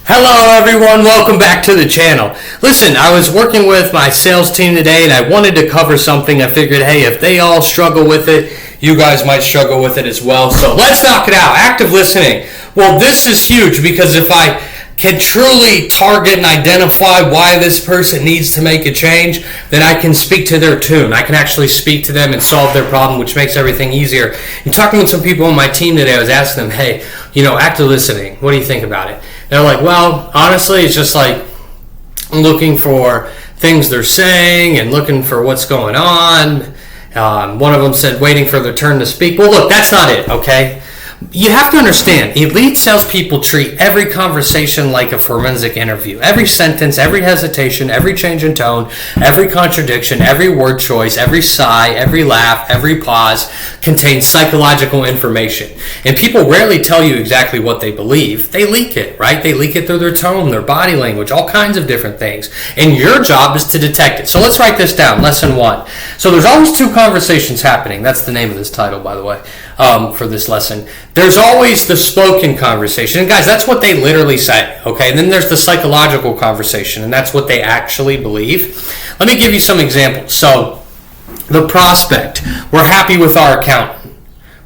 Hello everyone, welcome back to the channel. Listen, I was working with my sales team today and I wanted to cover something. I figured, hey, if they all struggle with it, you guys might struggle with it as well. So let's knock it out. Active listening. Well, this is huge because if I can truly target and identify why this person needs to make a change, then I can speak to their tune. I can actually speak to them and solve their problem, which makes everything easier. And talking with some people on my team today, I was asking them, hey, active listening, what do you think about it? They're like, well, honestly, it's just like looking for things they're saying and looking for what's going on. One of them said waiting for their turn to speak. Well, look, that's not it, okay? You have to understand, elite salespeople treat every conversation like a forensic interview. Every sentence, every hesitation, every change in tone, every contradiction, every word choice, every sigh, every laugh, every pause contains psychological information. And people rarely tell you exactly what they believe. They leak it, right? They leak it through their tone, their body language, all kinds of different things. And your job is to detect it. So let's write this down, lesson 1. So there's always 2 conversations happening. That's the name of this title, by the way, for this lesson. There's always the spoken conversation. And guys, that's what they literally say, okay? And then there's the psychological conversation, and that's what they actually believe. Let me give you some examples. So, the prospect, we're happy with our accountant,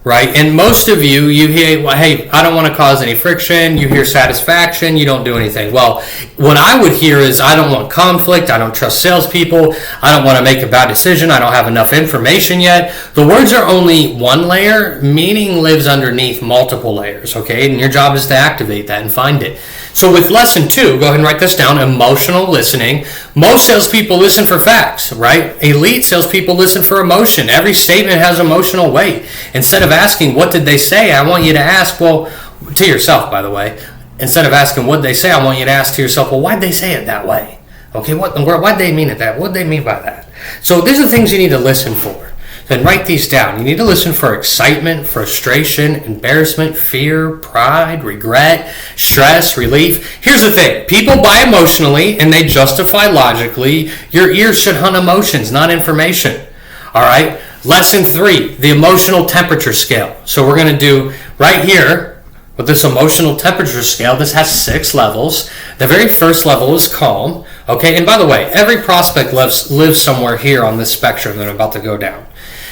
right? And most of you hear, well, hey, I don't want to cause any friction. You hear satisfaction. You don't do anything. Well, what I would hear is I don't want conflict. I don't trust salespeople. I don't want to make a bad decision. I don't have enough information yet. The words are only one layer. Meaning lives underneath multiple layers, okay? And your job is to activate that and find it. So with lesson 2, go ahead and write this down, emotional listening. Most salespeople listen for facts, right? Elite salespeople listen for emotion. Every statement has emotional weight. Instead of asking, what did they say? I want you to ask, well, to yourself, by the way. Instead of asking what they say, I want you to ask to yourself, well, why'd they say it that way? Okay, why'd they mean it that? What'd they mean by that? So these are things you need to listen for. Then write these down. You need to listen for excitement, frustration, embarrassment, fear, pride, regret, stress, relief. Here's the thing. People buy emotionally and they justify logically. Your ears should hunt emotions, not information. All right? Lesson 3, the emotional temperature scale. So we're going to do right here with this emotional temperature scale. This has 6 levels. The very first level is calm. Okay? And by the way, every prospect lives somewhere here on this spectrum that I'm about to go down.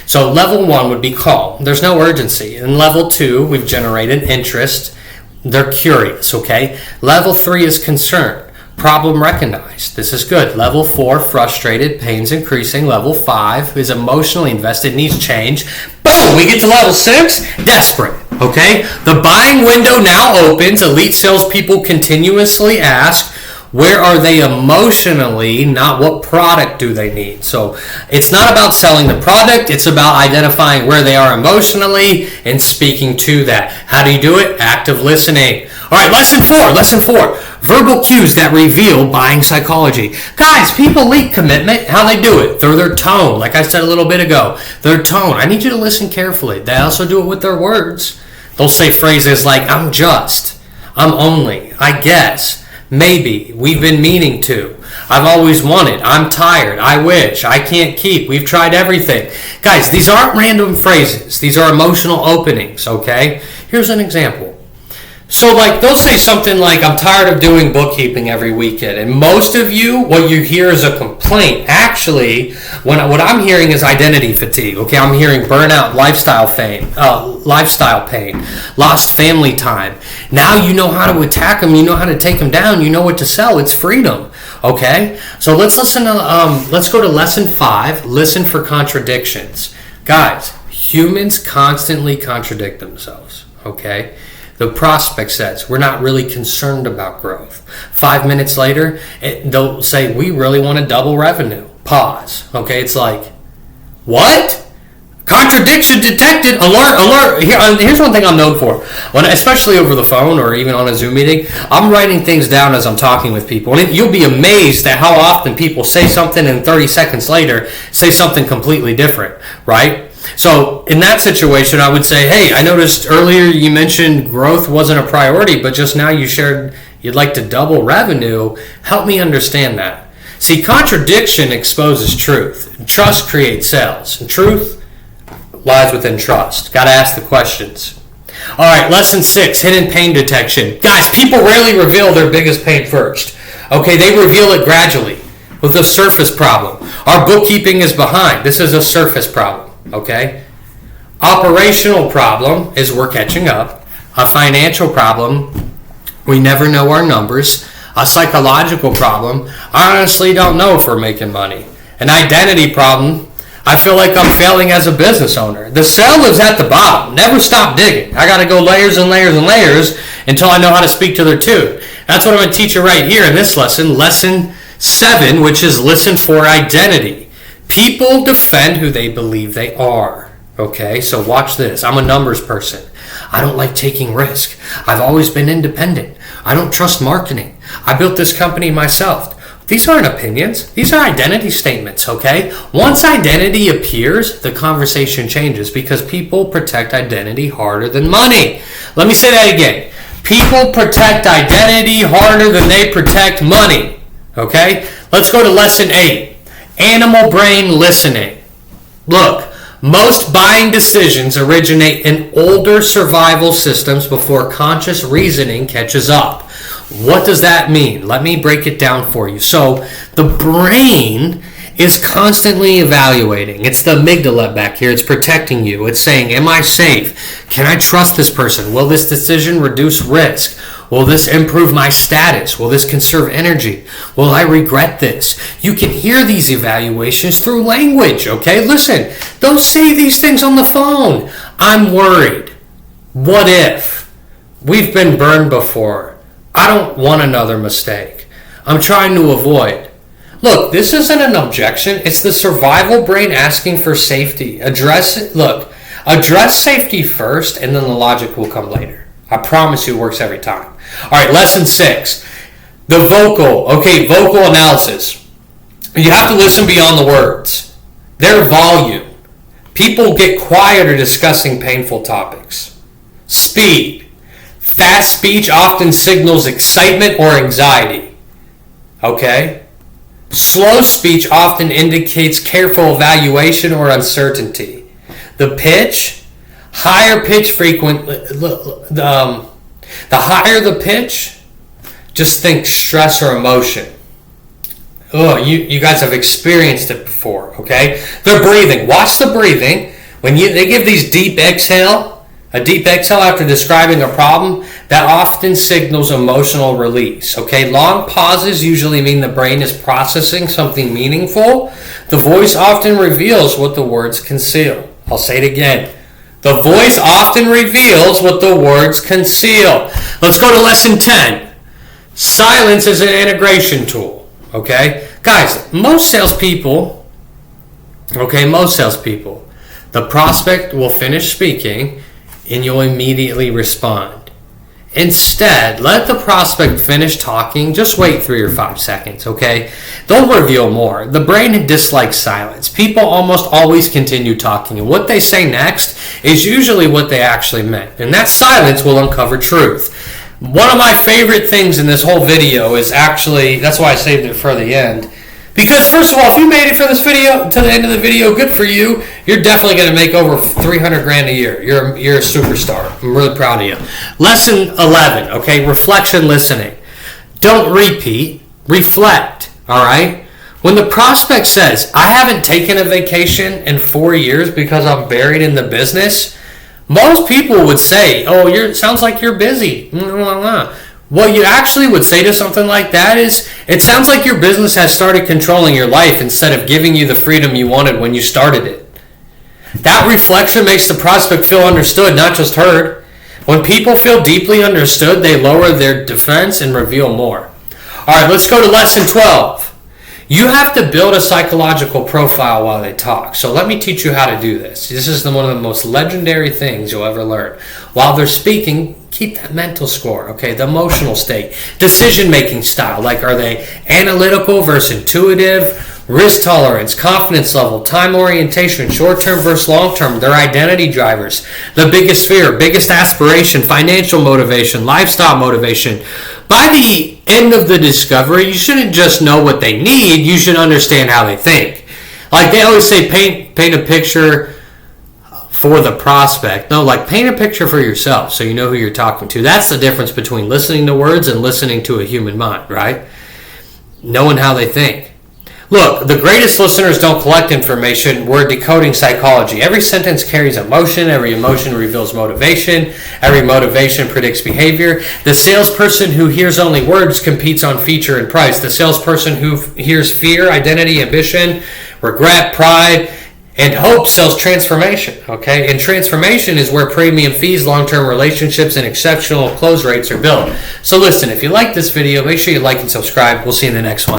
So level 1 would be calm. There's no urgency. In level 2, we've generated interest. They're curious, okay? Level 3 is concern. Problem recognized. This is good. Level 4, frustrated. Pain's increasing. Level 5 is emotionally invested, needs change. Boom! We get to level 6, desperate, okay? The buying window now opens. Elite salespeople continuously ask, where are they emotionally, not what product do they need? So it's not about selling the product, it's about identifying where they are emotionally and speaking to that. How do you do it? Active listening. All right, lesson 4. Verbal cues that reveal buying psychology. Guys, people leak commitment. How they do it? Through their tone. Like I said a little bit ago, their tone. I need you to listen carefully. They also do it with their words. They'll say phrases like, I'm just, I'm only, I guess, maybe, we've been meaning to, I've always wanted, I'm tired, I wish, I can't keep, we've tried everything. Guys, these aren't random phrases. These are emotional openings, okay? Here's an example. So they'll say something like, I'm tired of doing bookkeeping every weekend. And most of you, what you hear is a complaint. Actually, what I'm hearing is identity fatigue. Okay, I'm hearing burnout, lifestyle pain, lost family time. Now you know how to attack them. You know how to take them down. You know what to sell. It's freedom. Okay, so let's go to lesson 5. Listen for contradictions. Guys, humans constantly contradict themselves. Okay. The prospect says, we're not really concerned about growth. 5 minutes later, they'll say, we really want to double revenue. Pause. Okay, it's like, what? Contradiction detected. Alert. Here's one thing I'm known for. Especially over the phone or even on a Zoom meeting, I'm writing things down as I'm talking with people. And you'll be amazed at how often people say something and 30 seconds later say something completely different, right? So in that situation, I would say, hey, I noticed earlier you mentioned growth wasn't a priority, but just now you shared you'd like to double revenue. Help me understand that. See, contradiction exposes truth. Trust creates sales. And truth lies within trust. Got to ask the questions. All right, lesson 6, hidden pain detection. Guys, people rarely reveal their biggest pain first. Okay, they reveal it gradually with a surface problem. Our bookkeeping is behind. This is a surface problem, okay? Operational problem is we're catching up. A financial problem, we never know our numbers. A psychological problem, I honestly don't know if we're making money. An identity problem, I feel like I'm failing as a business owner. The cell is at the bottom. Never stop digging. I got to go layers and layers and layers until I know how to speak to their tune. That's what I'm going to teach you right here in this lesson. Lesson 7, which is listen for identity. People defend who they believe they are. Okay, so watch this. I'm a numbers person. I don't like taking risk. I've always been independent. I don't trust marketing. I built this company myself. These aren't opinions. These are identity statements, okay? Once identity appears, the conversation changes because people protect identity harder than money. Let me say that again. People protect identity harder than they protect money, okay? Let's go to lesson 8, animal brain listening. Look, most buying decisions originate in older survival systems before conscious reasoning catches up. What does that mean? Let me break it down for you. So the brain is constantly evaluating. It's the amygdala back here. It's protecting you. It's saying, am I safe? Can I trust this person? Will this decision reduce risk? Will this improve my status? Will this conserve energy? Will I regret this? You can hear these evaluations through language, okay? Listen, don't say these things on the phone. I'm worried. What if? We've been burned before. I don't want another mistake. I'm trying to avoid. Look, this isn't an objection. It's the survival brain asking for safety. Address safety first, and then the logic will come later. I promise you it works every time. All right, lesson 6. The vocal analysis. You have to listen beyond the words. Their volume. People get quieter discussing painful topics. Speed. Fast speech often signals excitement or anxiety. Okay? Slow speech often indicates careful evaluation or uncertainty. The pitch, higher pitch the higher the pitch, just think stress or emotion. Oh, you guys have experienced it before, okay? The breathing. Watch the breathing. When they give these deep exhale, a deep exhale after describing a problem, that often signals emotional release. Okay, long pauses usually mean the brain is processing something meaningful. The voice often reveals what the words conceal. I'll say it again. The voice often reveals what the words conceal. Let's go to lesson 10. Silence is an integration tool. Okay, guys, most salespeople, the prospect will finish speaking and you'll immediately respond. Instead, let the prospect finish talking. Just wait 3 or 5 seconds, okay? They'll reveal more. The brain dislikes silence. People almost always continue talking, and what they say next is usually what they actually meant. And that silence will uncover truth. One of my favorite things in this whole video is actually, that's why I saved it for the end, because first of all, if you made it for this video to the end of the video, good for you. You're definitely going to make over $300,000 a year. You're a superstar. I'm really proud of you. Lesson 11, okay, reflection listening. Don't repeat, reflect, all right? When the prospect says, I haven't taken a vacation in 4 years because I'm buried in the business, most people would say, oh, sounds like you're busy. What you actually would say to something like that is, it sounds like your business has started controlling your life instead of giving you the freedom you wanted when you started it. That reflection makes the prospect feel understood, not just heard. When people feel deeply understood, they lower their defense and reveal more. All right, let's go to lesson 12. You have to build a psychological profile while they talk. So let me teach you how to do this. This is one of the most legendary things you'll ever learn. While they're speaking, keep that mental score, okay? The emotional state, decision-making style. Like, are they analytical versus intuitive? Risk tolerance, confidence level, time orientation, short-term versus long-term, their identity drivers, the biggest fear, biggest aspiration, financial motivation, lifestyle motivation. By the end of the discovery, you shouldn't just know what they need, you should understand how they think. Like they always say, paint a picture for the prospect. No, like paint a picture for yourself so you know who you're talking to. That's the difference between listening to words and listening to a human mind, right? Knowing how they think. Look, the greatest listeners don't collect information. We're decoding psychology. Every sentence carries emotion. Every emotion reveals motivation. Every motivation predicts behavior. The salesperson who hears only words competes on feature and price. The salesperson who hears fear, identity, ambition, regret, pride, and hope sells transformation, okay? And transformation is where premium fees, long-term relationships, and exceptional close rates are built. So listen, if you like this video, make sure you like and subscribe. We'll see you in the next one.